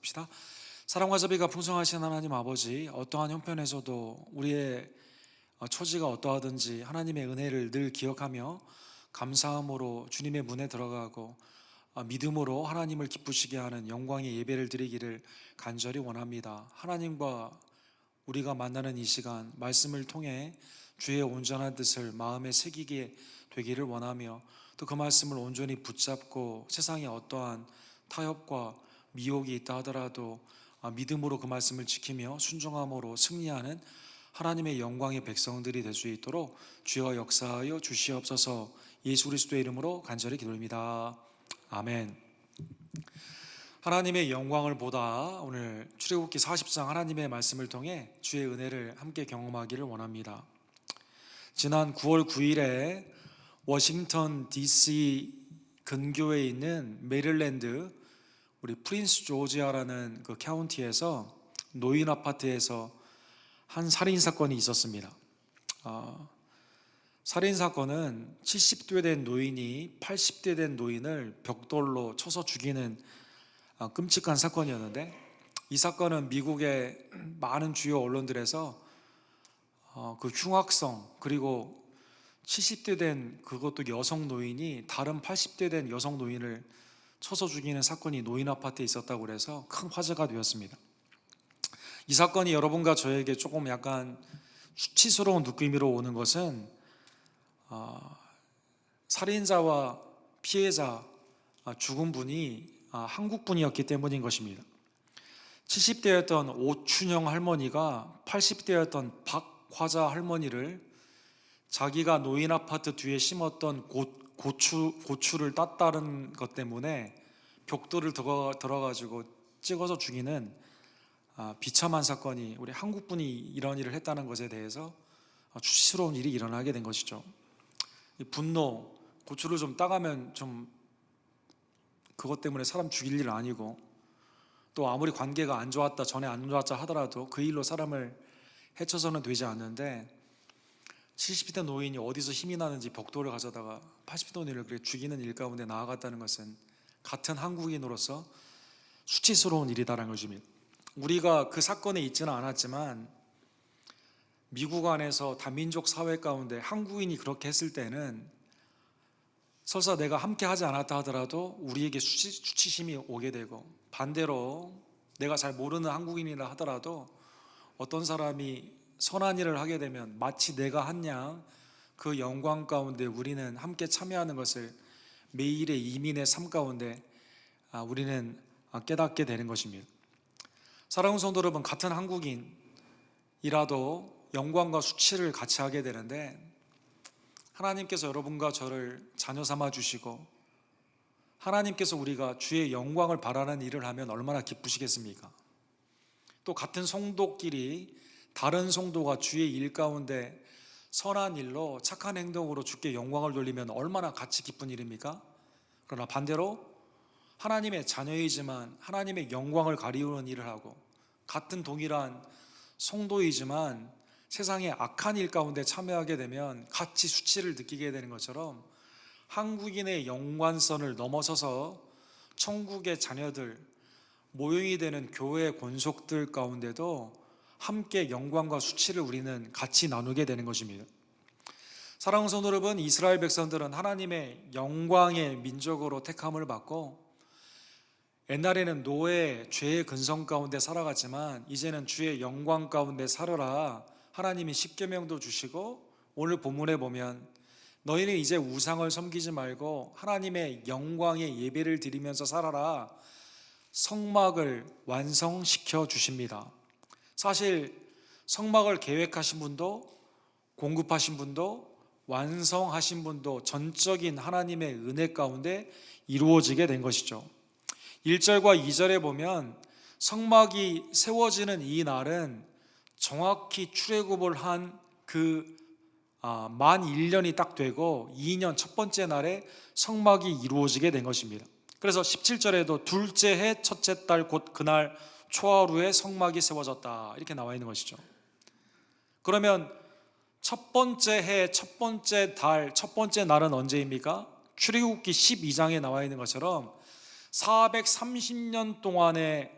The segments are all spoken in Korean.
기도합시다. 사랑과 자비가 풍성하신 하나님 아버지, 어떠한 형편에서도 우리의 처지가 어떠하든지 하나님의 은혜를 늘 기억하며 감사함으로 주님의 문에 들어가고 믿음으로 하나님을 기쁘시게 하는 영광의 예배를 드리기를 간절히 원합니다. 하나님과 우리가 만나는 이 시간 말씀을 통해 주의 온전한 뜻을 마음에 새기게 되기를 원하며, 또 그 말씀을 온전히 붙잡고 세상에 어떠한 타협과 미혹이 있다 하더라도 믿음으로 그 말씀을 지키며 순종함으로 승리하는 하나님의 영광의 백성들이 될 수 있도록 주여 역사하여 주시옵소서. 예수 그리스도의 이름으로 간절히 기도합니다. 아멘. 하나님의 영광을 보다 오늘 출애굽기 40장 하나님의 말씀을 통해 주의 은혜를 함께 경험하기를 원합니다. 지난 9월 9일에 워싱턴 DC 근교에 있는 메릴랜드 우리 프린스 조지아라는 그 카운티에서 노인 아파트에서 한 살인 사건이 있었습니다. 살인 사건은 70대 된 노인이 80대 된 노인을 벽돌로 쳐서 죽이는 끔찍한 사건이었는데, 이 사건은 미국의 많은 주요 언론들에서 그 흉악성, 그리고 70대 된 그것도 여성 노인이 다른 80대 된 여성 노인을 쳐서 죽이는 사건이 노인 아파트에 있었다고 그래서 큰 화제가 되었습니다. 이 사건이 여러분과 저에게 조금 약간 수치스러운 느낌으로 오는 것은 살인자와 피해자, 죽은 분이 한국 분이었기 때문인 것입니다. 70대였던 오춘영 할머니가 80대였던 박화자 할머니를 자기가 노인 아파트 뒤에 심었던 고추를 땄다는 것 때문에 벽돌을 들어가지고 찍어서 죽이는 비참한 사건이, 우리 한국분이 이런 일을 했다는 것에 대해서 수치스러운 일이 일어나게 된 것이죠. 분노, 고추를 좀 따가면 좀 그것 때문에 사람 죽일 일은 아니고, 또 아무리 관계가 안 좋았다, 전에 안 좋았다 하더라도 그 일로 사람을 해쳐서는 되지 않는데, 70대 노인이 어디서 힘이 나는지 벽돌을 가져다가 80대 노인을 그렇게 죽이는 일 가운데 나아갔다는 것은 같은 한국인으로서 수치스러운 일이다라는 것입니다. 우리가 그 사건에 있지는 않았지만 미국 안에서 다민족 사회 가운데 한국인이 그렇게 했을 때는 설사 내가 함께 하지 않았다 하더라도 우리에게 수치심이 오게 되고, 반대로 내가 잘 모르는 한국인이라 하더라도 어떤 사람이 선한 일을 하게 되면 마치 내가 한 양 그 영광 가운데 우리는 함께 참여하는 것을 매일의 이민의 삶 가운데 우리는 깨닫게 되는 것입니다. 사랑하는 성도 여러분, 같은 한국인이라도 영광과 수치를 같이 하게 되는데, 하나님께서 여러분과 저를 자녀 삼아 주시고 하나님께서 우리가 주의 영광을 바라는 일을 하면 얼마나 기쁘시겠습니까? 또 같은 성도끼리 다른 성도가 주의 일 가운데 선한 일로 착한 행동으로 주께 영광을 돌리면 얼마나 같이 기쁜 일입니까? 그러나 반대로 하나님의 자녀이지만 하나님의 영광을 가리우는 일을 하고, 같은 동일한 성도이지만 세상의 악한 일 가운데 참여하게 되면 같이 수치를 느끼게 되는 것처럼, 한국인의 연관선을 넘어서서 천국의 자녀들, 모형이 되는 교회 권속들 가운데도 함께 영광과 수치를 우리는 같이 나누게 되는 것입니다. 사랑하는 성도 여러분, 이스라엘 백성들은 하나님의 영광의 민족으로 택함을 받고 옛날에는 노예, 죄의 근성 가운데 살아갔지만 이제는 주의 영광 가운데 살아라 하나님이 십계명도 주시고, 오늘 본문에 보면 너희는 이제 우상을 섬기지 말고 하나님의 영광의 예배를 드리면서 살아라, 성막을 완성시켜 주십니다. 사실 성막을 계획하신 분도 공급하신 분도 완성하신 분도 전적인 하나님의 은혜 가운데 이루어지게 된 것이죠. 1절과 2절에 보면 성막이 세워지는 이 날은 정확히 출애굽을 한 만 1년이 딱 되고 2년 첫 번째 날에 성막이 이루어지게 된 것입니다. 그래서 17절에도 둘째 해 첫째 달 곧 그날 초하루에 성막이 세워졌다 이렇게 나와 있는 것이죠. 그러면 첫 번째 해, 첫 번째 달, 첫 번째 날은 언제입니까? 출애굽기 12장에 나와 있는 것처럼 430년 동안의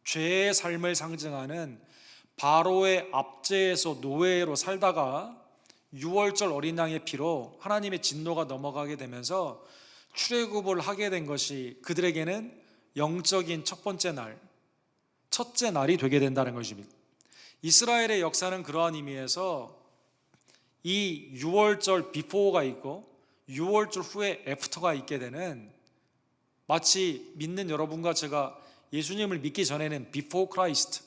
죄의 삶을 상징하는 바로의 압제에서 노예로 살다가 6월절 어린 양의 피로 하나님의 진노가 넘어가게 되면서 출애굽을 하게 된 것이 그들에게는 영적인 첫 번째 날, 첫째 날이 되게 된다는 것입니다. 이스라엘의 역사는 그러한 의미에서 이 6월절 비포가 있고 6월절 후에 애프터가 있게 되는, 마치 믿는 여러분과 제가 예수님을 믿기 전에는 비포 크라이스트,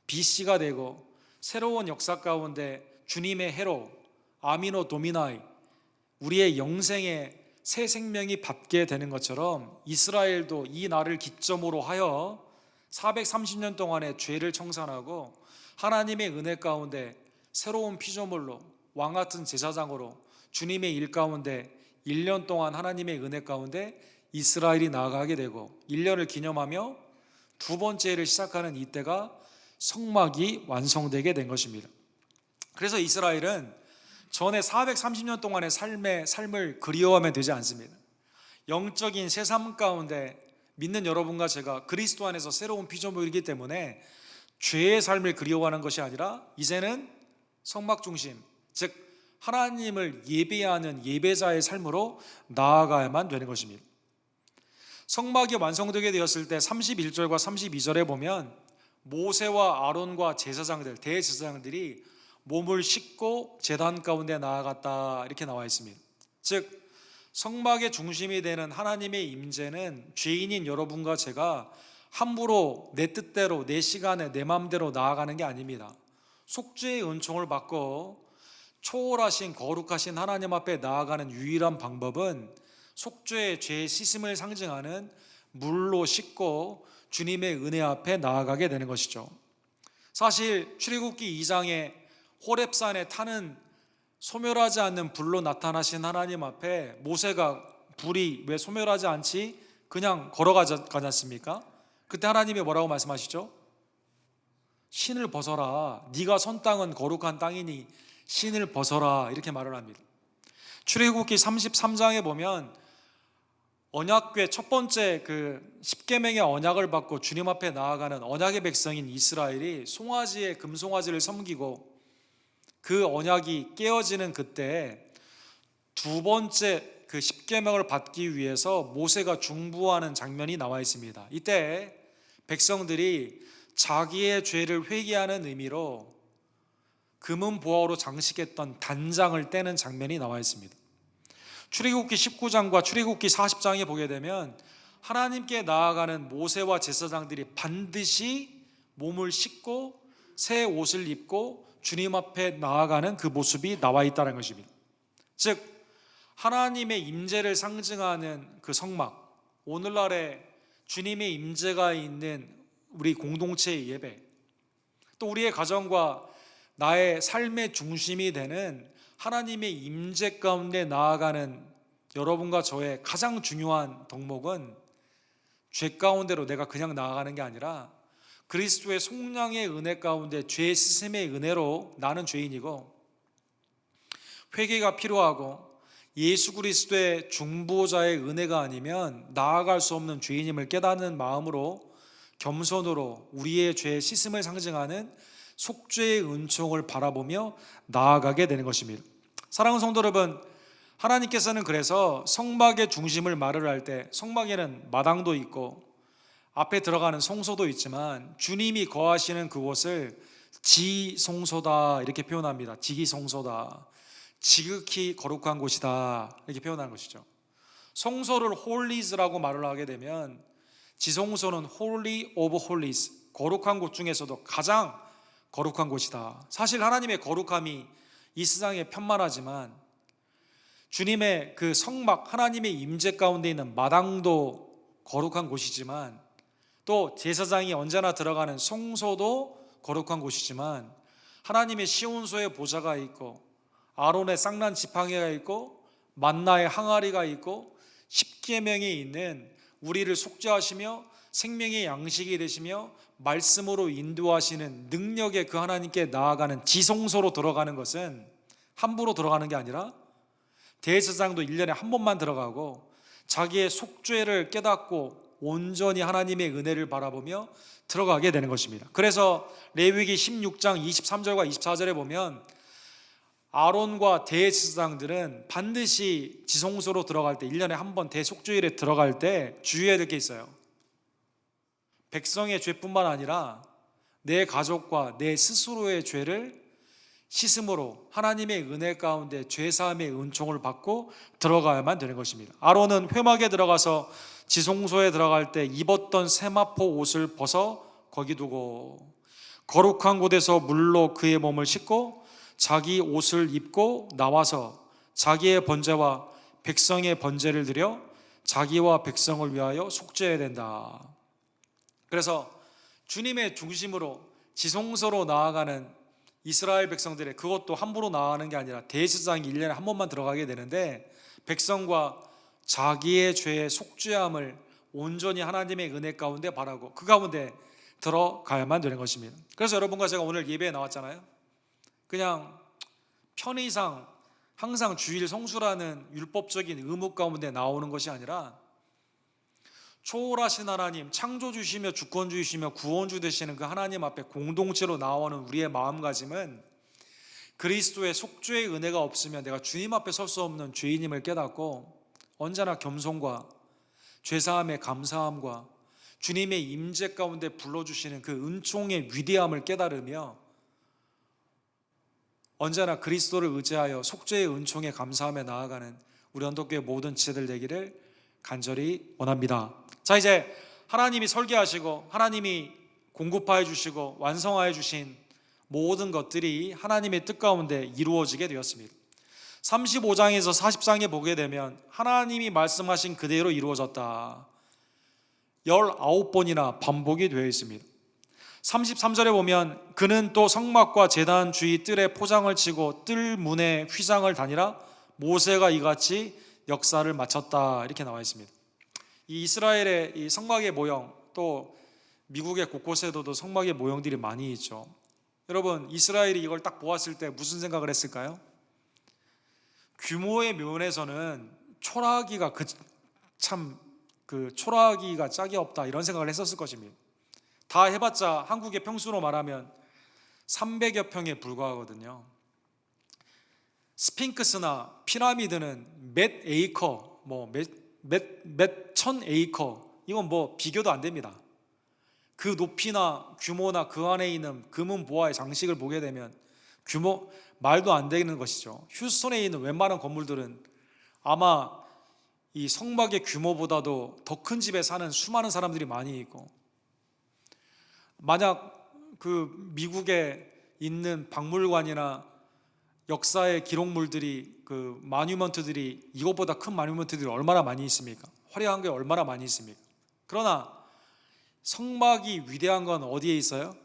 BC가 되고 새로운 역사 가운데 주님의 해로 아미노 도미나이, 우리의 영생의 새 생명이 받게 되는 것처럼 이스라엘도 이 날을 기점으로 하여 430년 동안의 죄를 청산하고 하나님의 은혜 가운데 새로운 피조물로 왕같은 제사장으로 주님의 일 가운데 1년 동안 하나님의 은혜 가운데 이스라엘이 나아가게 되고 1년을 기념하며 두 번째를 시작하는 이때가 성막이 완성되게 된 것입니다. 그래서 이스라엘은 전에 430년 동안의 삶을 그리워하면 되지 않습니다. 영적인 새삶 가운데 믿는 여러분과 제가 그리스도 안에서 새로운 피조물이기 때문에 죄의 삶을 그리워하는 것이 아니라 이제는 성막 중심, 즉 하나님을 예배하는 예배자의 삶으로 나아가야만 되는 것입니다. 성막이 완성되게 되었을 때 31절과 32절에 보면 모세와 아론과 제사장들, 대제사장들이 몸을 씻고 제단 가운데 나아갔다 이렇게 나와 있습니다. 즉 성막의 중심이 되는 하나님의 임재는 죄인인 여러분과 제가 함부로 내 뜻대로 내 시간에 내 마음대로 나아가는 게 아닙니다. 속죄의 은총을 받고 초월하신 거룩하신 하나님 앞에 나아가는 유일한 방법은 속죄의 죄의 씻음을 상징하는 물로 씻고 주님의 은혜 앞에 나아가게 되는 것이죠. 사실 출애굽기 2장에 호렙산에 타는 소멸하지 않는 불로 나타나신 하나님 앞에 모세가 불이 왜 소멸하지 않지? 그냥 걸어가지 않습니까? 그때 하나님이 뭐라고 말씀하시죠? 신을 벗어라, 네가 선 땅은 거룩한 땅이니 신을 벗어라, 이렇게 말을 합니다. 출애굽기 33장에 보면 언약궤 첫 번째 그 십계명의 언약을 받고 주님 앞에 나아가는 언약의 백성인 이스라엘이 송아지의 금송아지를 섬기고 그 언약이 깨어지는 그때 두 번째 그 십계명을 받기 위해서 모세가 중보하는 장면이 나와 있습니다. 이때 백성들이 자기의 죄를 회개하는 의미로 금은 보화로 장식했던 단장을 떼는 장면이 나와 있습니다. 출애굽기 19장과 출애굽기 40장에 보게 되면 하나님께 나아가는 모세와 제사장들이 반드시 몸을 씻고 새 옷을 입고 주님 앞에 나아가는 그 모습이 나와 있다는 것입니다. 즉 하나님의 임재를 상징하는 그 성막, 오늘날의 주님의 임재가 있는 우리 공동체의 예배, 또 우리의 가정과 나의 삶의 중심이 되는 하나님의 임재 가운데 나아가는 여러분과 저의 가장 중요한 덕목은 죄 가운데로 내가 그냥 나아가는 게 아니라 그리스도의 속량의 은혜 가운데 죄 씻음의 은혜로 나는 죄인이고 회개가 필요하고 예수 그리스도의 중보자의 은혜가 아니면 나아갈 수 없는 죄인임을 깨닫는 마음으로 겸손으로 우리의 죄의 씻음을 상징하는 속죄의 은총을 바라보며 나아가게 되는 것입니다. 사랑하는 성도 여러분, 하나님께서는 그래서 성막의 중심을 말을 할 때 성막에는 마당도 있고 앞에 들어가는 성소도 있지만 주님이 거하시는 그곳을 지성소다 이렇게 표현합니다. 지기성소다, 지극히 거룩한 곳이다 이렇게 표현하는 것이죠. 성소를 홀리즈라고 말을 하게 되면 지성소는 홀리 오브 홀리즈, 거룩한 곳 중에서도 가장 거룩한 곳이다. 사실 하나님의 거룩함이 이 세상에 편만하지만 주님의 그 성막, 하나님의 임재 가운데 있는 마당도 거룩한 곳이지만 또 제사장이 언제나 들어가는 성소도 거룩한 곳이지만 하나님의 시온소에 보좌가 있고 아론의 쌍난 지팡이가 있고 만나의 항아리가 있고 십계명이 있는 우리를 속죄하시며 생명의 양식이 되시며 말씀으로 인도하시는 능력의 그 하나님께 나아가는 지성소로 들어가는 것은 함부로 들어가는 게 아니라 대제사장도 1년에 한 번만 들어가고 자기의 속죄를 깨닫고 온전히 하나님의 은혜를 바라보며 들어가게 되는 것입니다. 그래서 레위기 16장 23절과 24절에 보면 아론과 대제사장들은 반드시 지성소로 들어갈 때 1년에 한 번 대속주일에 들어갈 때 주의해야 될 게 있어요. 백성의 죄뿐만 아니라 내 가족과 내 스스로의 죄를 씻음으로 하나님의 은혜 가운데 죄사함의 은총을 받고 들어가야만 되는 것입니다. 아론은 회막에 들어가서 지성소에 들어갈 때 입었던 세마포 옷을 벗어 거기 두고 거룩한 곳에서 물로 그의 몸을 씻고 자기 옷을 입고 나와서 자기의 번제와 백성의 번제를 드려 자기와 백성을 위하여 속죄해야 된다. 그래서 주님의 중심으로 지성소로 나아가는 이스라엘 백성들의, 그것도 함부로 나아가는 게 아니라 대제사장이 1년에 한 번만 들어가게 되는데 백성과 자기의 죄의 속죄함을 온전히 하나님의 은혜 가운데 바라고 그 가운데 들어가야만 되는 것입니다. 그래서 여러분과 제가 오늘 예배에 나왔잖아요. 그냥 편의상 항상 주일 성수라는 율법적인 의무 가운데 나오는 것이 아니라 초월하신 하나님, 창조주시며 주권주이시며 구원주 되시는 그 하나님 앞에 공동체로 나오는 우리의 마음가짐은 그리스도의 속죄의 은혜가 없으면 내가 주님 앞에 설 수 없는 죄인임을 깨닫고 언제나 겸손과 죄사함의 감사함과 주님의 임재 가운데 불러주시는 그 은총의 위대함을 깨달으며 언제나 그리스도를 의지하여 속죄의 은총에 감사함에 나아가는 우리 언덕교회 모든 지체들 되기를 간절히 원합니다. 자, 이제 하나님이 설계하시고 하나님이 공급하여 주시고 완성하여 주신 모든 것들이 하나님의 뜻 가운데 이루어지게 되었습니다. 35장에서 40장에 보게 되면 하나님이 말씀하신 그대로 이루어졌다 19번이나 반복이 되어 있습니다. 33절에 보면 그는 또 성막과 제단 주위 뜰에 포장을 치고 뜰 문에 휘장을 다니라 모세가 이같이 역사를 마쳤다 이렇게 나와 있습니다. 이 이스라엘의 이 성막의 모형, 또 미국의 곳곳에도 성막의 모형들이 많이 있죠. 여러분, 이스라엘이 이걸 딱 보았을 때 무슨 생각을 했을까요? 규모의 면에서는 초라하기가 초라하기가 짝이 없다 이런 생각을 했었을 것입니다. 다 해봤자 한국의 평수로 말하면 300여 평에 불과하거든요. 스핑크스나 피라미드는 몇 에이커, 몇 천 에이커, 이건 비교도 안 됩니다. 그 높이나 규모나 그 안에 있는 금은 보화의 장식을 보게 되면 규모 말도 안 되는 것이죠. 휴스턴에 있는 웬만한 건물들은 아마 이 성막의 규모보다도 더 큰 집에 사는 수많은 사람들이 많이 있고, 만약 그 미국에 있는 박물관이나 역사의 기록물들이, 그 마뉴먼트들이, 이것보다 큰 마뉴먼트들이 얼마나 많이 있습니까? 화려한 게 얼마나 많이 있습니까? 그러나 성막이 위대한 건 어디에 있어요?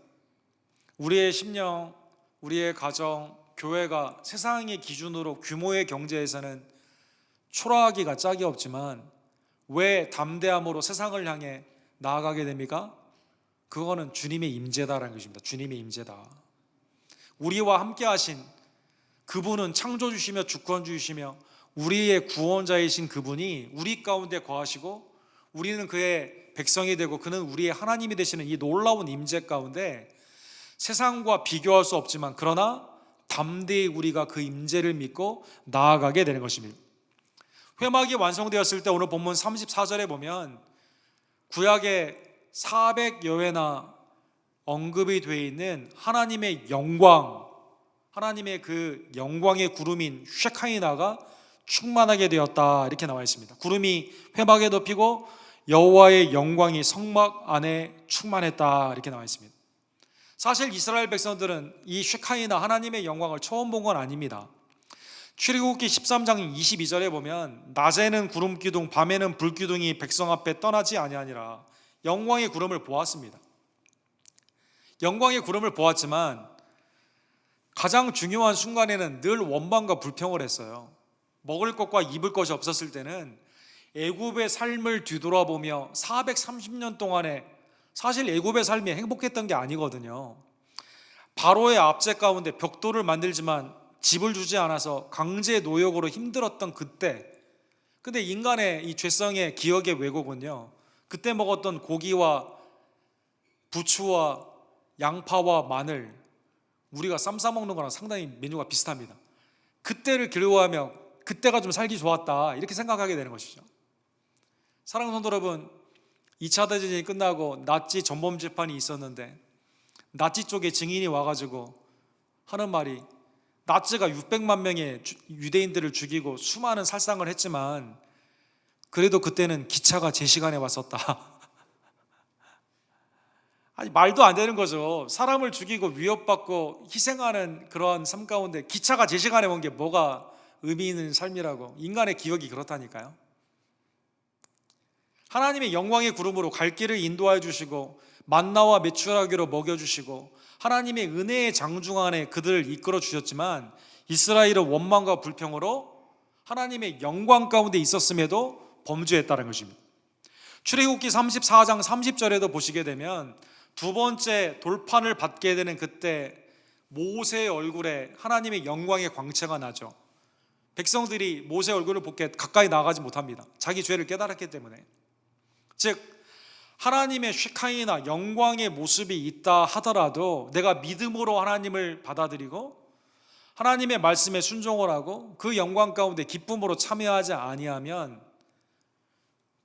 우리의 심령, 우리의 가정, 교회가 세상의 기준으로 규모의 경제에서는 초라하기가 짝이 없지만 왜 담대함으로 세상을 향해 나아가게 됩니까? 그거는 주님의 임재다라는 것입니다. 주님의 임재다. 우리와 함께 하신 그분은 창조주시며 주권주이시며 우리의 구원자이신 그분이 우리 가운데 거하시고 우리는 그의 백성이 되고 그는 우리의 하나님이 되시는 이 놀라운 임재 가운데 세상과 비교할 수 없지만 그러나 담대히 우리가 그 임재를 믿고 나아가게 되는 것입니다. 회막이 완성되었을 때 오늘 본문 34절에 보면 구약에 400여 회나 언급이 되어 있는 하나님의 영광, 하나님의 그 영광의 구름인 쉐카이나가 충만하게 되었다 이렇게 나와 있습니다. 구름이 회막에 덮이고 여호와의 영광이 성막 안에 충만했다 이렇게 나와 있습니다. 사실 이스라엘 백성들은 이 쉐카이나 하나님의 영광을 처음 본 건 아닙니다. 출애굽기 13장 22절에 보면 낮에는 구름 기둥 밤에는 불 기둥이 백성 앞에 떠나지 아니하니라. 영광의 구름을 보았습니다. 영광의 구름을 보았지만 가장 중요한 순간에는 늘 원망과 불평을 했어요. 먹을 것과 입을 것이 없었을 때는 애굽의 삶을 뒤돌아보며 430년 동안에 사실 애굽의 삶이 행복했던 게 아니거든요. 바로의 압제 가운데 벽돌을 만들지만 집을 주지 않아서 강제 노역으로 힘들었던 그때, 근데 인간의 이 죄성의 기억의 왜곡은요, 그때 먹었던 고기와 부추와 양파와 마늘, 우리가 쌈 싸 먹는 거랑 상당히 메뉴가 비슷합니다. 그때를 그리워하며 그때가 좀 살기 좋았다, 이렇게 생각하게 되는 것이죠. 사랑하는 성도 여러분, 2차 대전이 끝나고 나치 전범 재판이 있었는데 나치 쪽에 증인이 와가지고 하는 말이, 나치가 600만 명의 유대인들을 죽이고 수많은 살상을 했지만 그래도 그때는 기차가 제 시간에 왔었다. 아니, 말도 안 되는 거죠. 사람을 죽이고 위협받고 희생하는 그러한 삶 가운데 기차가 제 시간에 온 게 뭐가 의미 있는 삶이라고. 인간의 기억이 그렇다니까요. 하나님의 영광의 구름으로 갈 길을 인도하여 주시고 만나와 메추라기로 먹여주시고 하나님의 은혜의 장중 안에 그들을 이끌어 주셨지만 이스라엘은 원망과 불평으로 하나님의 영광 가운데 있었음에도 범죄했다는 것입니다. 출애굽기 34장 30절에도 보시게 되면 두 번째 돌판을 받게 되는 그때 모세의 얼굴에 하나님의 영광의 광채가 나죠. 백성들이 모세의 얼굴을 보게 가까이 나가지 못합니다. 자기 죄를 깨달았기 때문에. 즉 하나님의 쉐카이나 영광의 모습이 있다 하더라도 내가 믿음으로 하나님을 받아들이고 하나님의 말씀에 순종을 하고 그 영광 가운데 기쁨으로 참여하지 아니하면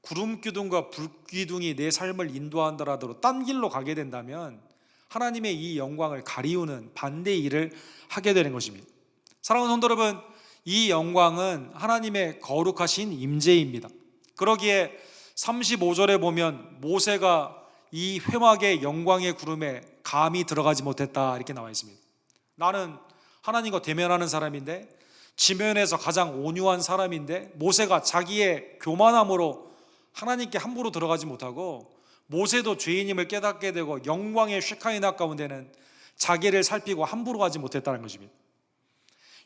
구름기둥과 불기둥이 내 삶을 인도한다라도 딴 길로 가게 된다면 하나님의 이 영광을 가리우는 반대의 일을 하게 되는 것입니다. 사랑하는 성도 여러분, 이 영광은 하나님의 거룩하신 임재입니다. 그러기에 35절에 보면 모세가 이 회막의 영광의 구름에 감히 들어가지 못했다, 이렇게 나와 있습니다. 나는 하나님과 대면하는 사람인데, 지면에서 가장 온유한 사람인데 모세가 자기의 교만함으로 하나님께 함부로 들어가지 못하고 모세도 죄인임을 깨닫게 되고 영광의 쉐카이나 가운데는 자기를 살피고 함부로 가지 못했다는 것입니다.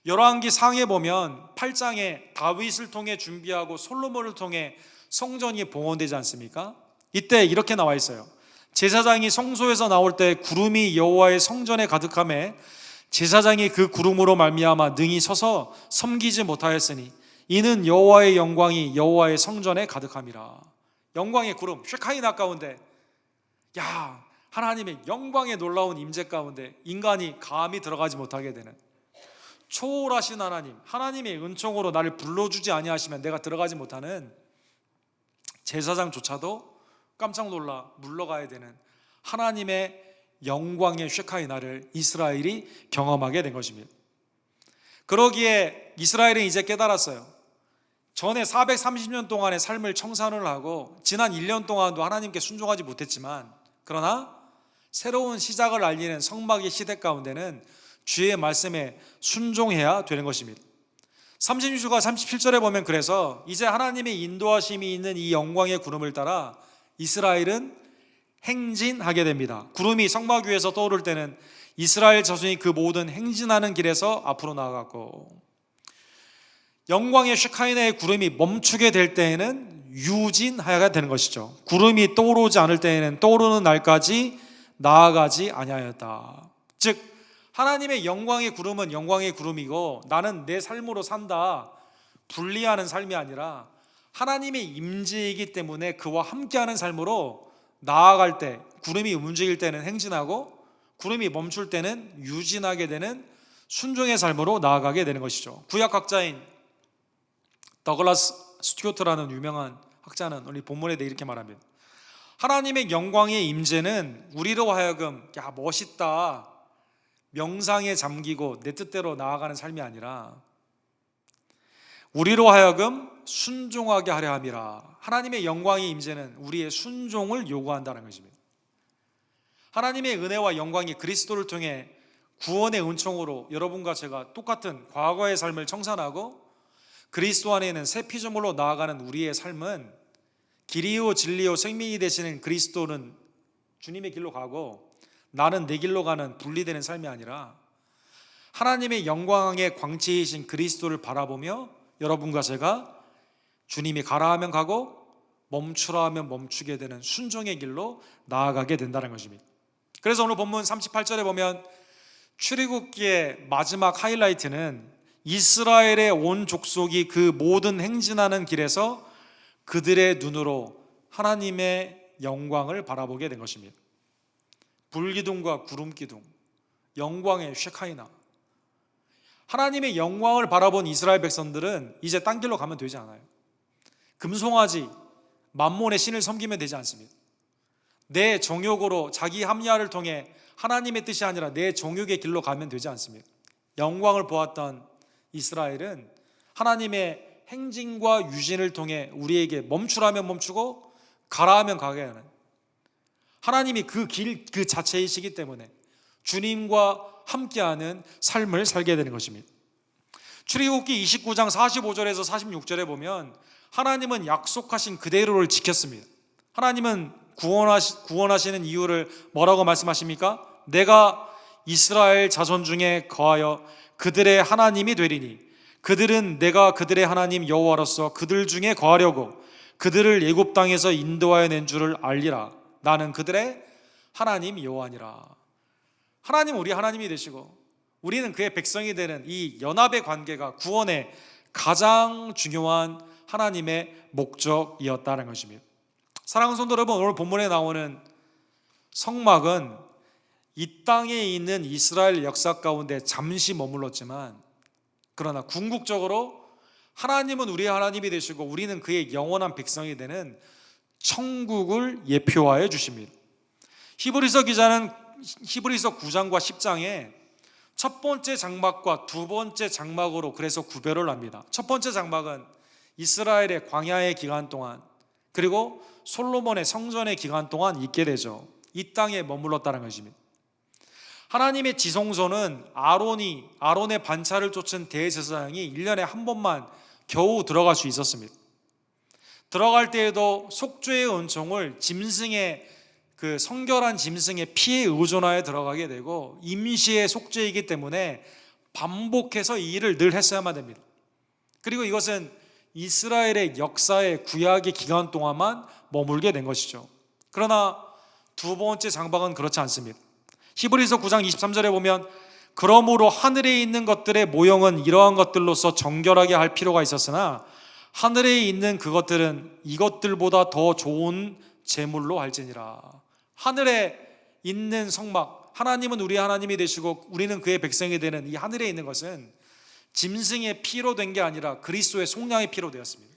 열왕기 상에 보면 8장에 다윗을 통해 준비하고 솔로몬을 통해 성전이 봉헌되지 않습니까? 이때 이렇게 나와 있어요. 제사장이 성소에서 나올 때 구름이 여호와의 성전에 가득하매 제사장이 그 구름으로 말미암아 능히 서서 섬기지 못하였으니 이는 여호와의 영광이 여호와의 성전에 가득함이라. 영광의 구름, 쉐카이나 가운데, 야, 하나님의 영광의 놀라운 임재 가운데 인간이 감히 들어가지 못하게 되는, 초월하신 하나님, 하나님의 은총으로 나를 불러주지 아니하시면 내가 들어가지 못하는, 제사장조차도 깜짝 놀라 물러가야 되는 하나님의 영광의 쉐카이나를 이스라엘이 경험하게 된 것입니다. 그러기에 이스라엘은 이제 깨달았어요. 전에 430년 동안의 삶을 청산을 하고 지난 1년 동안도 하나님께 순종하지 못했지만, 그러나 새로운 시작을 알리는 성막의 시대 가운데는 주의 말씀에 순종해야 되는 것입니다. 36절과 37절에 보면 그래서 이제 하나님의 인도하심이 있는 이 영광의 구름을 따라 이스라엘은 행진하게 됩니다. 구름이 성막 위에서 떠오를 때는 이스라엘 자손이 그 모든 행진하는 길에서 앞으로 나아갔고, 영광의 쉐카이나의 구름이 멈추게 될 때에는 유진하여야 되는 것이죠. 구름이 떠오르지 않을 때에는 떠오르는 날까지 나아가지 아니하였다. 즉 하나님의 영광의 구름은 영광의 구름이고 나는 내 삶으로 산다, 분리하는 삶이 아니라 하나님의 임재이기 때문에 그와 함께하는 삶으로 나아갈 때, 구름이 움직일 때는 행진하고 구름이 멈출 때는 유진하게 되는 순종의 삶으로 나아가게 되는 것이죠. 구약학자인 더글라스 스튜어트라는 유명한 학자는 우리 본문에 대해 이렇게 말합니다. 하나님의 영광의 임재는 우리로 하여금 야 멋있다, 명상에 잠기고 내 뜻대로 나아가는 삶이 아니라 우리로 하여금 순종하게 하려 함이라. 하나님의 영광의 임재는 우리의 순종을 요구한다는 것입니다. 하나님의 은혜와 영광이 그리스도를 통해 구원의 은총으로 여러분과 제가 똑같은 과거의 삶을 청산하고 그리스도 안에 있는 새 피조물로 나아가는 우리의 삶은 길이요 진리요 생명이 되시는 그리스도는 주님의 길로 가고 나는 내 길로 가는 분리되는 삶이 아니라 하나님의 영광의 광채이신 그리스도를 바라보며 여러분과 제가 주님이 가라 하면 가고 멈추라 하면 멈추게 되는 순종의 길로 나아가게 된다는 것입니다. 그래서 오늘 본문 38절에 보면 출애굽기의 마지막 하이라이트는 이스라엘의 온 족속이 그 모든 행진하는 길에서 그들의 눈으로 하나님의 영광을 바라보게 된 것입니다. 불기둥과 구름기둥, 영광의 쉐카이나. 하나님의 영광을 바라본 이스라엘 백성들은 이제 딴 길로 가면 되지 않아요. 금송아지, 만몬의 신을 섬기면 되지 않습니다. 내 정욕으로 자기 합리화를 통해 하나님의 뜻이 아니라 내 정욕의 길로 가면 되지 않습니다. 영광을 보았던 이스라엘은 하나님의 행진과 유진을 통해 우리에게 멈추라면 멈추고 가라 하면 가게 하는, 하나님이 그 길 그 자체이시기 때문에 주님과 함께하는 삶을 살게 되는 것입니다. 출애굽기 29장 45절에서 46절에 보면 하나님은 약속하신 그대로를 지켰습니다. 하나님은 구원하시는 이유를 뭐라고 말씀하십니까? 내가 이스라엘 자손 중에 거하여 그들의 하나님이 되리니 그들은 내가 그들의 하나님 여호와로서 그들 중에 거하려고 그들을 애굽 땅에서 인도하여 낸 줄을 알리라. 나는 그들의 하나님 여호와니라. 하나님 우리 하나님이 되시고 우리는 그의 백성이 되는 이 연합의 관계가 구원의 가장 중요한 하나님의 목적이었다는 것입니다. 사랑하는 성도 여러분, 오늘 본문에 나오는 성막은 이 땅에 있는 이스라엘 역사 가운데 잠시 머물렀지만, 그러나 궁극적으로 하나님은 우리의 하나님이 되시고 우리는 그의 영원한 백성이 되는 천국을 예표하여 주십니다. 히브리서 기자는 히브리서 9장과 10장에 첫 번째 장막과 두 번째 장막으로 그래서 구별을 합니다. 첫 번째 장막은 이스라엘의 광야의 기간 동안, 그리고 솔로몬의 성전의 기간 동안 있게 되죠. 이 땅에 머물렀다는 것입니다. 하나님의 지성소는 아론의 반차를 쫓은 대제사장이 1년에 한 번만 겨우 들어갈 수 있었습니다. 들어갈 때에도 속죄의 은총을 짐승의 그 성결한 짐승의 피에 의존하여 들어가게 되고 임시의 속죄이기 때문에 반복해서 이 일을 늘 했어야만 됩니다. 그리고 이것은 이스라엘의 역사의 구약의 기간 동안만 머물게 된 것이죠. 그러나 두 번째 장막은 그렇지 않습니다. 히브리서 9장 23절에 보면 그러므로 하늘에 있는 것들의 모형은 이러한 것들로서 정결하게 할 필요가 있었으나 하늘에 있는 그것들은 이것들보다 더 좋은 제물로 할지니라. 하늘에 있는 성막, 하나님은 우리 하나님이 되시고 우리는 그의 백성이 되는 이 하늘에 있는 것은 짐승의 피로 된 게 아니라 그리스도의 속량의 피로 되었습니다.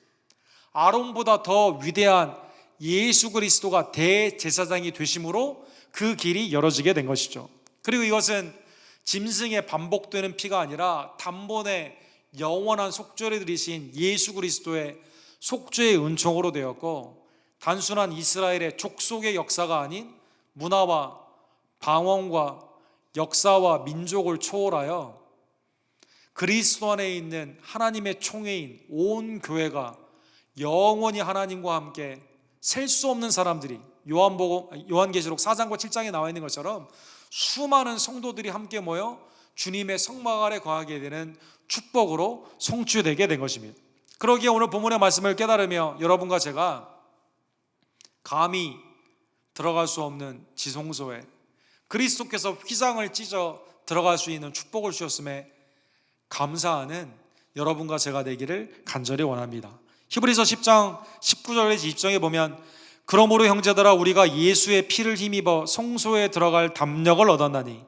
아론보다 더 위대한 예수 그리스도가 대제사장이 되심으로 그 길이 열어지게 된 것이죠. 그리고 이것은 짐승의 반복되는 피가 아니라 단번에 영원한 속죄를 드리신 예수 그리스도의 속죄의 은총으로 되었고, 단순한 이스라엘의 족속의 역사가 아닌 문화와 방언과 역사와 민족을 초월하여 그리스도 안에 있는 하나님의 총회인 온 교회가 영원히 하나님과 함께 셀 수 없는 사람들이, 요한계시록 4장과 7장에 나와 있는 것처럼 수많은 성도들이 함께 모여 주님의 성막 아래 거하게 되는 축복으로 성취되게 된 것입니다. 그러기에 오늘 본문의 말씀을 깨달으며 여러분과 제가 감히 들어갈 수 없는 지성소에 그리스도께서 휘장을 찢어 들어갈 수 있는 축복을 주셨음에 감사하는 여러분과 제가 되기를 간절히 원합니다. 히브리서 10장 19절에서 20장에 보면 그러므로 형제들아 우리가 예수의 피를 힘입어 성소에 들어갈 담력을 얻었나니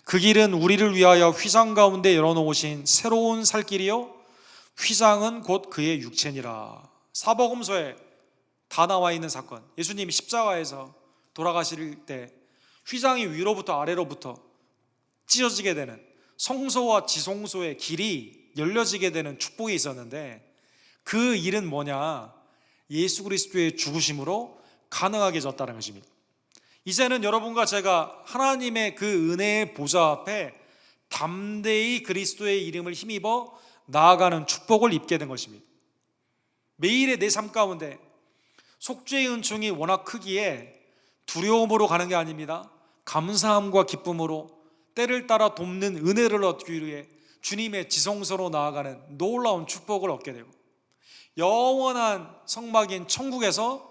그 길은 우리를 위하여 휘장 가운데 열어놓으신 새로운 살 길이요 휘장은 곧 그의 육체니라. 사복음서에 다 나와 있는 사건, 예수님이 십자가에서 돌아가실 때 휘장이 위로부터 아래로부터 찢어지게 되는 성소와 지성소의 길이 열려지게 되는 축복이 있었는데 그 일은 뭐냐? 예수 그리스도의 죽으심으로 가능하게 졌다는 것입니다. 이제는 여러분과 제가 하나님의 그 은혜의 보좌 앞에 담대히 그리스도의 이름을 힘입어 나아가는 축복을 입게 된 것입니다. 매일의 내 삶 가운데 속죄의 은총이 워낙 크기에 두려움으로 가는 게 아닙니다. 감사함과 기쁨으로 때를 따라 돕는 은혜를 얻기 위해 주님의 지성소로 나아가는 놀라운 축복을 얻게 되고, 영원한 성막인 천국에서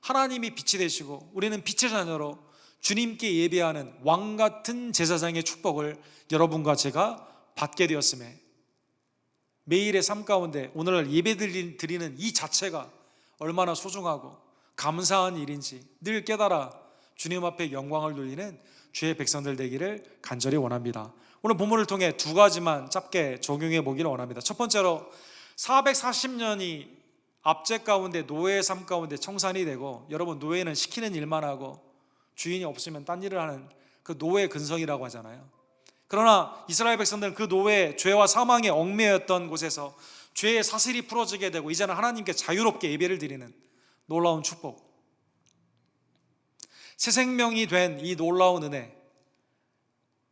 하나님이 빛이 되시고 우리는 빛의 자녀로 주님께 예배하는 왕같은 제사장의 축복을 여러분과 제가 받게 되었음에 매일의 삶 가운데 오늘날 예배 드리는 이 자체가 얼마나 소중하고 감사한 일인지 늘 깨달아 주님 앞에 영광을 돌리는 주의 백성들 되기를 간절히 원합니다. 오늘 본문을 통해 두 가지만 짧게 적용해 보기를 원합니다. 첫 번째로 440년이 압제 가운데 노예의 삶 가운데 청산이 되고, 여러분 노예는 시키는 일만 하고 주인이 없으면 딴 일을 하는 그 노예 근성이라고 하잖아요. 그러나 이스라엘 백성들은 그 노예, 죄와 사망에 얽매였던 곳에서 죄의 사슬이 풀어지게 되고 이제는 하나님께 자유롭게 예배를 드리는 놀라운 축복, 새 생명이 된 이 놀라운 은혜.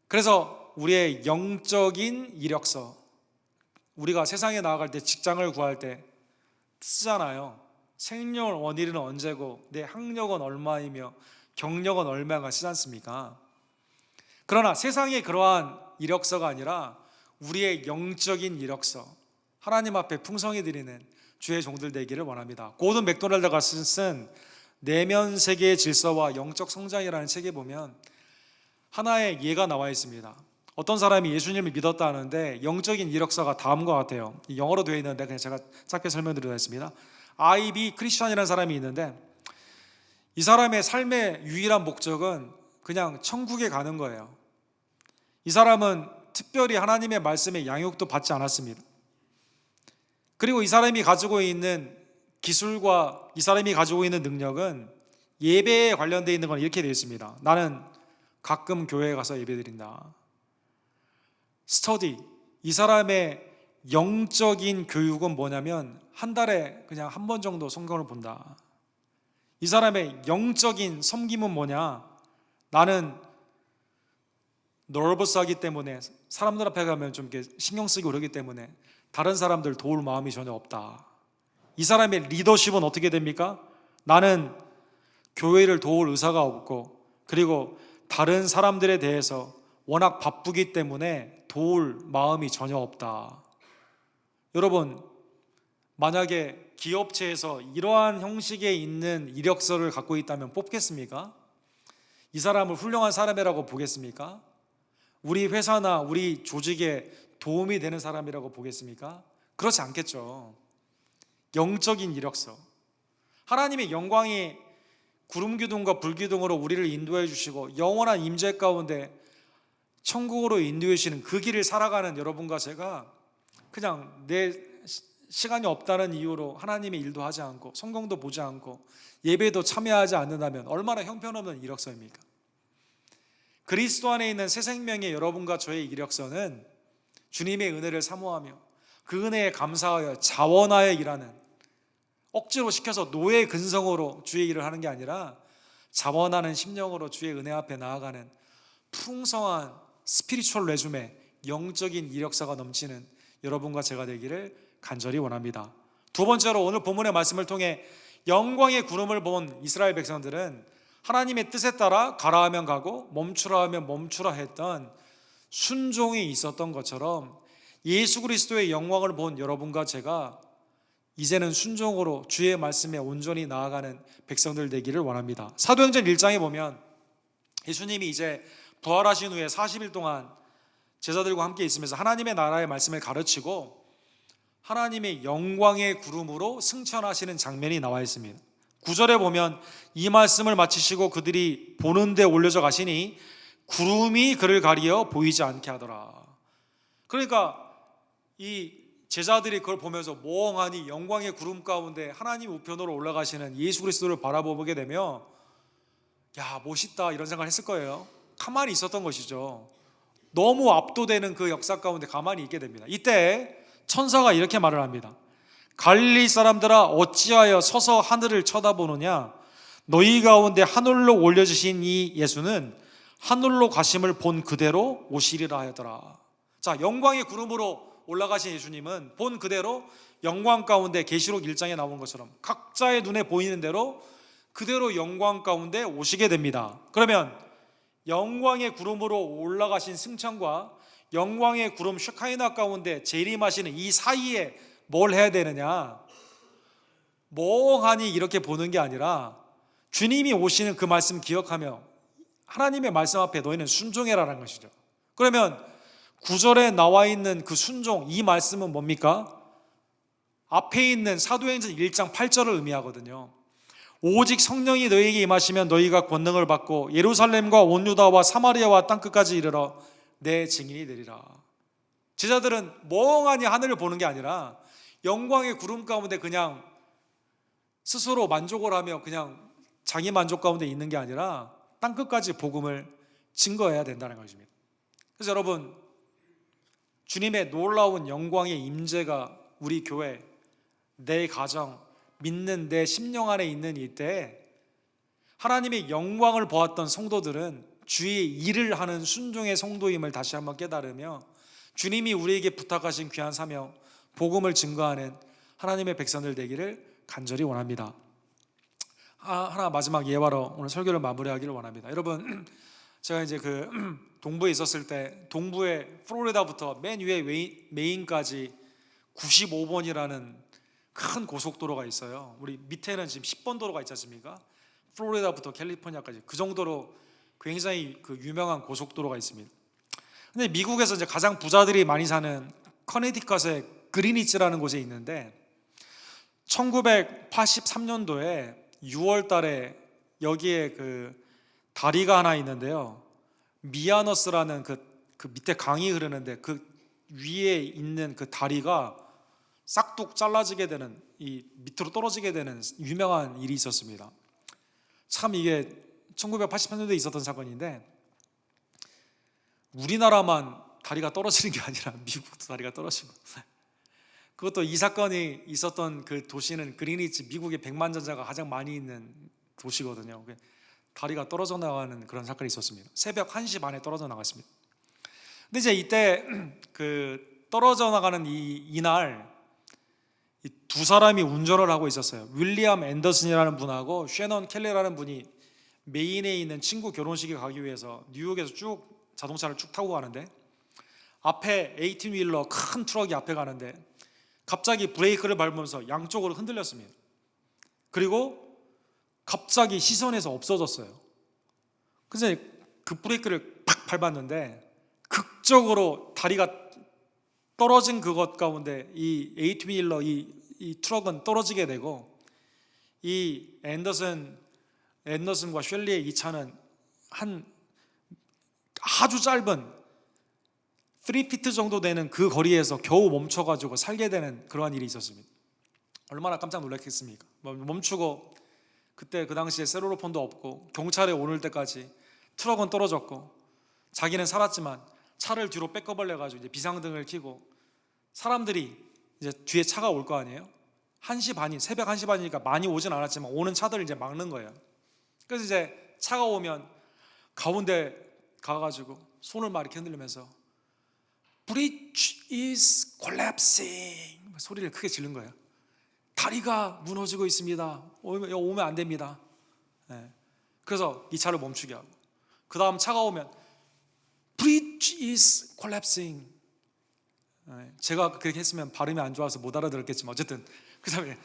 그래서 우리의 영적인 이력서, 우리가 세상에 나아갈 때, 직장을 구할 때 쓰잖아요. 생년 원일은 언제고 내 학력은 얼마이며 경력은 얼마가 쓰지 않습니까? 그러나 세상의 그러한 이력서가 아니라 우리의 영적인 이력서, 하나님 앞에 풍성히 드리는 주의 종들 되기를 원합니다. 고든 맥도날드가 쓴 내면 세계의 질서와 영적 성장이라는 책에 보면 하나의 예가 나와 있습니다. 어떤 사람이 예수님을 믿었다 하는데 영적인 이력서가 다음과 같아요. 영어로 되어 있는데 그냥 제가 짧게 설명드리겠습니다. I.B. 크리스천이라는 사람이 있는데 이 사람의 삶의 유일한 목적은 그냥 천국에 가는 거예요. 이 사람은 특별히 하나님의 말씀에 양육도 받지 않았습니다. 그리고 이 사람이 가지고 있는 기술과 이 사람이 가지고 있는 능력은 예배에 관련되어 있는 건 이렇게 되어 있습니다. 나는 가끔 교회에 가서 예배드린다. 스터디, 이 사람의 영적인 교육은 뭐냐면 한 달에 그냥 한 번 정도 성경을 본다. 이 사람의 영적인 섬김은 뭐냐? 나는 너버스하기 때문에, 사람들 앞에 가면 좀 이렇게 신경 쓰고 그러기 때문에 다른 사람들 도울 마음이 전혀 없다. 이 사람의 리더십은 어떻게 됩니까? 나는 교회를 도울 의사가 없고, 그리고 다른 사람들에 대해서 워낙 바쁘기 때문에 도울 마음이 전혀 없다. 여러분, 만약에 기업체에서 이러한 형식에 있는 이력서를 갖고 있다면 뽑겠습니까? 이 사람을 훌륭한 사람이라고 보겠습니까? 우리 회사나 우리 조직에 도움이 되는 사람이라고 보겠습니까? 그렇지 않겠죠. 영적인 이력서, 하나님의 영광이 구름기둥과 불기둥으로 우리를 인도해 주시고 영원한 임재 가운데 천국으로 인도해 주시는 그 길을 살아가는 여러분과 제가 그냥 내 시간이 없다는 이유로 하나님의 일도 하지 않고 성경도 보지 않고 예배도 참여하지 않는다면 얼마나 형편없는 이력서입니까? 그리스도 안에 있는 새 생명의 여러분과 저의 이력서는 주님의 은혜를 사모하며 그 은혜에 감사하여 자원하여 일하는, 억지로 시켜서 노예 근성으로 주의 일을 하는 게 아니라 자원하는 심령으로 주의 은혜 앞에 나아가는 풍성한 스피리추얼 레주메, 영적인 이력서가 넘치는 여러분과 제가 되기를 간절히 원합니다. 두 번째로 오늘 본문의 말씀을 통해 영광의 구름을 본 이스라엘 백성들은 하나님의 뜻에 따라 가라 하면 가고 멈추라 하면 멈추라 했던 순종이 있었던 것처럼 예수 그리스도의 영광을 본 여러분과 제가 이제는 순종으로 주의 말씀에 온전히 나아가는 백성들 되기를 원합니다. 사도행전 1장에 보면 예수님이 이제 부활하신 후에 40일 동안 제자들과 함께 있으면서 하나님의 나라의 말씀을 가르치고 하나님의 영광의 구름으로 승천하시는 장면이 나와 있습니다. 9절에 보면 이 말씀을 마치시고 그들이 보는 데 올려져 가시니 구름이 그를 가리어 보이지 않게 하더라. 그러니까 이 제자들이 그걸 보면서 멍하니 영광의 구름 가운데 하나님 우편으로 올라가시는 예수 그리스도를 바라보게 되면 야, 멋있다 이런 생각을 했을 거예요. 가만히 있었던 것이죠. 너무 압도되는 그 역사 가운데 가만히 있게 됩니다. 이때 천사가 이렇게 말을 합니다. 갈릴리 사람들아 어찌하여 서서 하늘을 쳐다보느냐? 너희 가운데 하늘로 올려주신 이 예수는 하늘로 가심을 본 그대로 오시리라 하더라. 자, 영광의 구름으로 올라가신 예수님은 본 그대로 영광 가운데 계시록 1장에 나온 것처럼 각자의 눈에 보이는 대로 그대로 영광 가운데 오시게 됩니다. 그러면 영광의 구름으로 올라가신 승천과 영광의 구름 쉐카이나 가운데 재림하시는 이 사이에 뭘 해야 되느냐? 멍하니 이렇게 보는 게 아니라 주님이 오시는 그 말씀 기억하며 하나님의 말씀 앞에 너희는 순종해라라는 것이죠. 그러면 9절에 나와 있는 그 순종, 이 말씀은 뭡니까? 앞에 있는 사도행전 1장 8절을 의미하거든요. 오직 성령이 너희에게 임하시면 너희가 권능을 받고 예루살렘과 온 유다와 사마리아와 땅끝까지 이르러 내 증인이 되리라. 제자들은 멍하니 하늘을 보는 게 아니라 영광의 구름 가운데 그냥 스스로 만족을 하며 그냥 자기 만족 가운데 있는 게 아니라 땅끝까지 복음을 증거해야 된다는 것입니다. 그래서 여러분, 주님의 놀라운 영광의 임재가 우리 교회, 내 가정, 믿는 내 심령 안에 있는 이때 하나님의 영광을 보았던 성도들은 주의 일을 하는 순종의 성도임을 다시 한번 깨달으며 주님이 우리에게 부탁하신 귀한 사명, 복음을 증거하는 하나님의 백성들 되기를 간절히 원합니다. 하나 마지막 예화로 오늘 설교를 마무리하기를 원합니다. 여러분, 제가 이제 동부에 있었을 때 동부의 플로리다부터 맨 위에 메인까지 95번이라는 큰 고속도로가 있어요. 우리 밑에는 지금 10번 도로가 있지 않습니까? 플로리다부터 캘리포니아까지 그 정도로 굉장히 유명한 고속도로가 있습니다. 근데 미국에서 이제 가장 부자들이 많이 사는 커네티컷의 그리니치라는 곳에 있는데 1983년도에 6월 달에 여기에 다리가 하나 있는데요. 미아너스라는 그 밑에 강이 흐르는데 그 위에 있는 그 다리가 싹둑 잘라지게 되는, 이 밑으로 떨어지게 되는 유명한 일이 있었습니다. 참 이게 1983년도에 있었던 사건인데 우리나라만 다리가 떨어지는 게 아니라 미국도 다리가 떨어지고, 그것도 이 사건이 있었던 그 도시는 그리니치, 미국의 백만전자가 가장 많이 있는 도시거든요. 다리가 떨어져 나가는 그런 사건이 있었습니다. 새벽 1시 반에 떨어져 나갔습니다. 근데 이제 이때 떨어져 나가는 이날 두 사람이 운전을 하고 있었어요. 윌리엄 앤더슨이라는 분하고 셰넌 켈리라는 분이 메인에 있는 친구 결혼식에 가기 위해서 뉴욕에서 쭉 자동차를 쭉 타고 가는데 앞에 18휠러 큰 트럭이 앞에 가는데 갑자기 브레이크를 밟으면서 양쪽으로 흔들렸습니다. 그리고 갑자기 시선에서 없어졌어요. 그래서 그 브레이크를 팍 밟았는데 극적으로 다리가 떨어진 그것 가운데 이 18휠러 이 트럭은 떨어지게 되고 이 앤더슨과 쉘리의 이 차는 한 아주 짧은 3피트 정도 되는 그 거리에서 겨우 멈춰가지고 살게 되는 그러한 일이 있었습니다. 얼마나 깜짝 놀랐겠습니까? 멈추고 그때 그 당시에 셀룰로폰도 없고 경찰에 오는 때까지 트럭은 떨어졌고 자기는 살았지만 차를 뒤로 백업을해가지고 이제 비상등을 켜고 사람들이 이제 뒤에 차가 올 거 아니에요? 1시 반이, 새벽 1시 반이니까 많이 오진 않았지만 오는 차들을 이제 막는 거예요. 그래서 이제 차가 오면 가운데 가가지고 손을 막 이렇게 흔들면서 Bridge is collapsing 소리를 크게 지른 거예요. 다리가 무너지고 있습니다. 오면 안 됩니다. 네. 그래서 이 차를 멈추게 하고 그 다음 차가 오면 Bridge is collapsing. 네. 제가 그렇게 했으면 발음이 안 좋아서 못 알아들었겠지만 어쨌든 그 다음에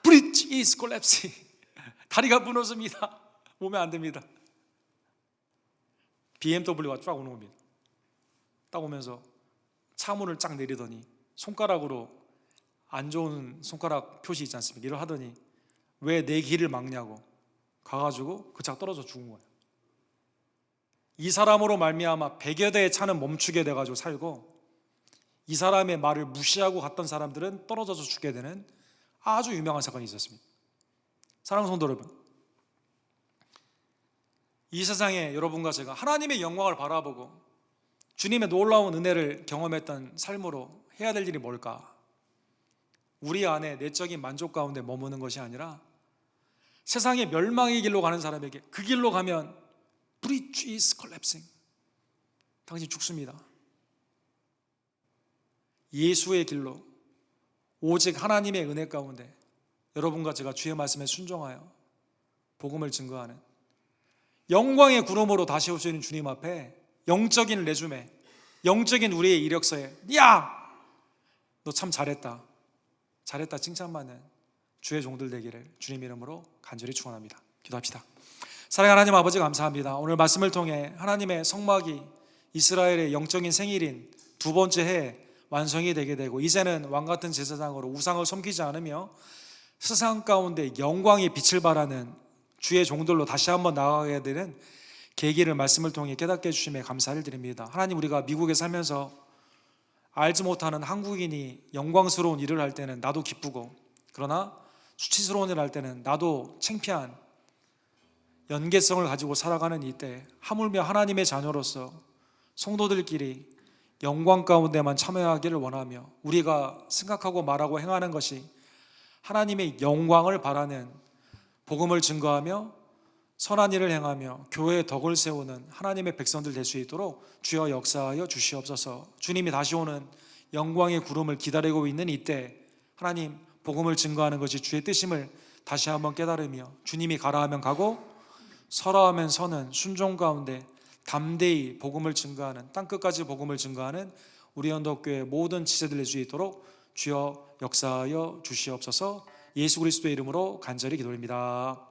Bridge is collapsing. 다리가 무너집니다. 오면 안 됩니다. BMW가 쫙 오는 겁니다. 딱 오면서 차 문을 쫙 내리더니 손가락으로 안 좋은 손가락 표시 있지 않습니까? 이걸 하더니 왜 내 길을 막냐고 가가지고 그 차가 떨어져 죽은 거예요. 이 사람으로 말미암아 100여 대의 차는 멈추게 돼가지고 살고 이 사람의 말을 무시하고 갔던 사람들은 떨어져서 죽게 되는 아주 유명한 사건이 있었습니다. 사랑하는 성도 여러분, 이 세상에 여러분과 제가 하나님의 영광을 바라보고 주님의 놀라운 은혜를 경험했던 삶으로 해야 될 일이 뭘까? 우리 안에 내적인 만족 가운데 머무는 것이 아니라 세상의 멸망의 길로 가는 사람에게 그 길로 가면 Bridge is collapsing. 당신 죽습니다. 예수의 길로 오직 하나님의 은혜 가운데 여러분과 제가 주의 말씀에 순종하여 복음을 증거하는 영광의 구름으로 다시 오시는 주님 앞에 영적인 레주메, 영적인 우리의 이력서에 야! 너 참 잘했다 칭찬받는 주의 종들 되기를 주님 이름으로 간절히 축원합니다. 기도합시다. 사랑하는 하나님 아버지 감사합니다. 오늘 말씀을 통해 하나님의 성막이 이스라엘의 영적인 생일인 두 번째 해에 완성이 되게 되고 이제는 왕같은 제사장으로 우상을 섬기지 않으며 세상 가운데 영광의 빛을 발하는 주의 종들로 다시 한번 나아가게 되는 계기를 말씀을 통해 깨닫게 해주심에 감사를 드립니다. 하나님, 우리가 미국에 살면서 알지 못하는 한국인이 영광스러운 일을 할 때는 나도 기쁘고, 그러나 수치스러운 일을 할 때는 나도 창피한 연계성을 가지고 살아가는 이때, 하물며 하나님의 자녀로서 성도들끼리 영광 가운데만 참여하기를 원하며, 우리가 생각하고 말하고 행하는 것이 하나님의 영광을 바라는 복음을 증거하며 선한 일을 행하며 교회의 덕을 세우는 하나님의 백성들 될 수 있도록 주여 역사하여 주시옵소서. 주님이 다시 오는 영광의 구름을 기다리고 있는 이때 하나님, 복음을 증거하는 것이 주의 뜻임을 다시 한번 깨달으며, 주님이 가라 하면 가고 서라 하면 서는 순종 가운데 담대히 복음을 증거하는, 땅끝까지 복음을 증거하는 우리 언덕교회 모든 지체들 될 수 있도록 주여 역사하여 주시옵소서. 예수 그리스도의 이름으로 간절히 기도드립니다.